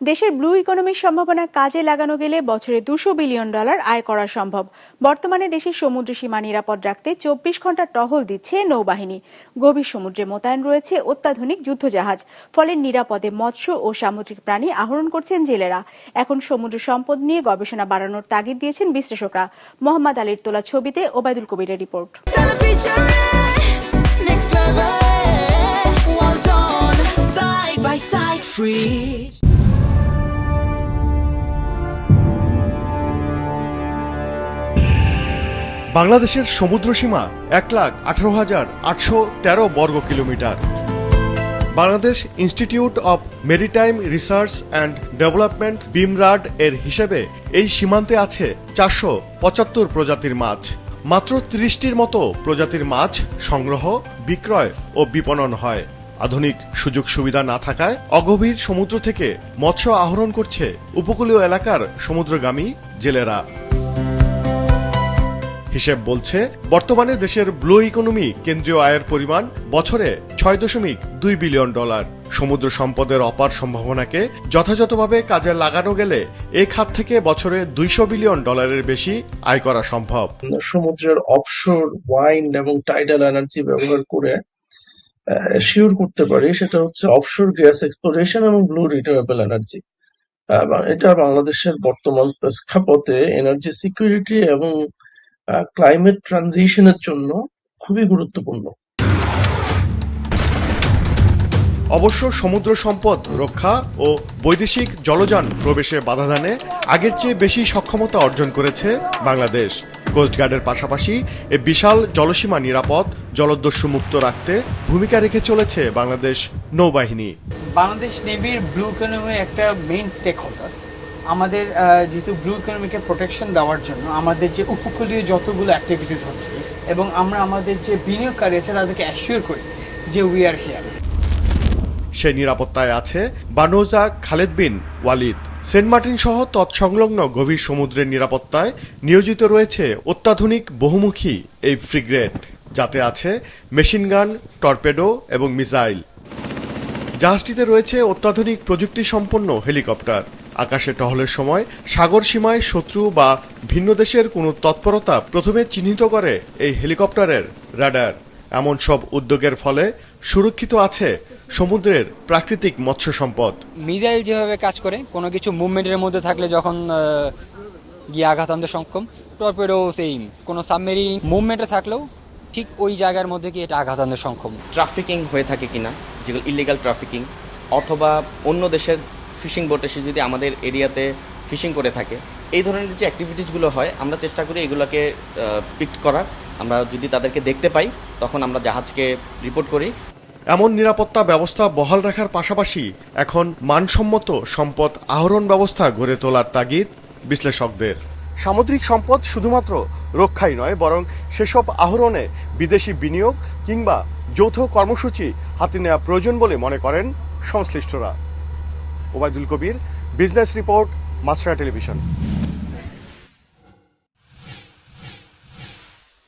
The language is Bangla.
দেশের ব্লু ইকোনমির সম্ভাবনা কাজে লাগানো গেলে বছরে $200 বিলিয়ন আয় করা সম্ভব। বর্তমানে দেশের সমুদ্র সীমা নিরাপদ রাখতে 24 ঘন্টা টহল দিচ্ছে নৌবাহিনী। গভীর সমুদ্রে মোতায়েন রয়েছে অত্যাধুনিক যুদ্ধজাহাজ। ফলে নিরাপদে মৎস্য ও সামুদ্রিক প্রাণী আহরণ করছেন জেলেরা। এখন সমুদ্র সম্পদ নিয়ে গবেষণা বাড়ানোর তাগিদ দিয়েছেন বিশ্লেষকরা। মোহাম্মদ আলীর তোলা ছবিতে ওবায়দুল কবিরের রিপোর্ট। বাংলাদেশের সমুদ্র সীমা 1,18,813 বর্গ kilometre. Bangladesh institute of maritime research and development BIMRAD এর হিসেবে এই সীমান্তে আছে 475 প্রজাতির মাছ। মাত্র 30টির মতো প্রজাতির মাছ সংগ্রহ, বিক্রয় ও বিপণন হয়। আধুনিক সুযোগ সুবিধা না থাকায় অগভীর সমুদ্র থেকে মৎস্য আহরণ করছে উপকূলীয় এলাকার সমুদ্রগামী জেলেরা। হিসেব বলছে বর্তমানে দেশের ব্লু ইকোনমি কেন্দ্রীয় আয়ের পরিমাণ বছরে $6.2 বিলিয়ন। সমুদ্র সম্পদের অপার সম্ভাবনাকে যথাযথভাবে কাজে লাগানো গেলে এই খাত থেকে বছরে $200 বিলিয়ন বেশি আয় করা সম্ভব। সমুদ্রের অফশোর ওয়াইন্ড এবং টাইডাল এনার্জি ব্যবহার করে শিওর করতে পারি, সেটা হচ্ছে অফশোর গ্যাস এক্সপ্লোরেশন এবং ব্লু রিনিউয়েবল এনার্জি। এটা বাংলাদেশের বর্তমান প্রেক্ষাপটে এনার্জি সিকিউরিটি এবং ক্লাইমেট ট্রানজিশনের জন্য খুবই গুরুত্বপূর্ণ। অবশ্য সমুদ্র সম্পদ রক্ষা ও বৈদেশিক জলযান প্রবেশে বাধাদানে আগের চেয়ে বেশি সক্ষমতা অর্জন করেছে বাংলাদেশ। কোস্টগার্ডের পাশাপাশি এ বিশাল জলসীমা নিরাপদ, জলদস্যু মুক্ত রাখতে ভূমিকা রেখে চলেছে বাংলাদেশ নৌবাহিনী। বাংলাদেশ নেভির ব্লু ইকোনমির একটা মেইন স্টেক হোল্ডার। আমাদের যেহেতু ব্লু ইকোনমিকে প্রোটেকশন দেওয়ার জন্য আমাদের যে উপকূলীয় যতগুলো অ্যাক্টিভিটিস হচ্ছে এবং আমরা আমাদের যে বিনিয়োগকারী আছে তাদেরকে অ্যাসিওর করি যে উই আর হিয়ার। সেই নিরাপত্তায় আছে বানৌজা খালেদ বিন ওয়ালিদ। সেন্ট মার্টিন সহ তৎসংলগ্ন গভীর সমুদ্রের নিরাপত্তায় নিয়োজিত রয়েছে অত্যাধুনিক বহুমুখী এই ফ্রিগেট, যাতে আছে মেশিনগান, টর্পেডো এবং মিসাইল। জাহাজটিতে রয়েছে অত্যাধুনিক প্রযুক্তি সম্পন্ন হেলিকপ্টার। আকাশে টহলের সময় সাগর সীমায় শত্রু বা ভিন্ন দেশের কোনো তৎপরতা প্রথমে চিহ্নিত করে এই হেলিকপ্টারের রাডার। এমন সব উদ্যোগের ফলে সুরক্ষিত আছে সমুদ্রের প্রাকৃতিক মৎস্য সম্পদ। মিসাইল যেভাবে কাজ করে, কোনো কিছু মুভমেন্টের মধ্যে থাকলে যখন গিয়ে আঘাত আনতে সক্ষম, টর্পেডো সেম, কোনো সাবমেরিন মুভমেন্টে থাকলেও ঠিক ওই জায়গার মধ্যে গিয়ে এটা আঘাত আনতে সক্ষম। ট্রাফিকিং হয়ে থাকে কিনা, যেগুলো ইলিগাল ট্রাফিকিং, অথবা অন্য দেশের ফিশিং বোট এসে যদি আমাদের এরিয়াতে ফিশিং করে থাকে, এই ধরনের যে অ্যাক্টিভিটিসগুলো হয় আমরা চেষ্টা করি এগুলোকে পিক করার। আমরা যদি তাদেরকে দেখতে পাই তখন আমরা জাহাজকে রিপোর্ট করি। এমন নিরাপত্তা ব্যবস্থা বহাল রাখার পাশাপাশি এখন মানসম্মত সম্পদ আহরণ ব্যবস্থা গড়ে তোলার তাগিদ বিশ্লেষকদের। সামুদ্রিক সম্পদ শুধুমাত্র রক্ষাই নয়, বরং সেসব আহরণে বিদেশি বিনিয়োগ কিংবা যৌথ কর্মসূচি হাতে নেওয়া প্রয়োজন বলে মনে করেন সংশ্লিষ্টরা। ওবায়দুল কবির, বিজনেস রিপোর্ট, মাছরাঙা টেলিভিশন।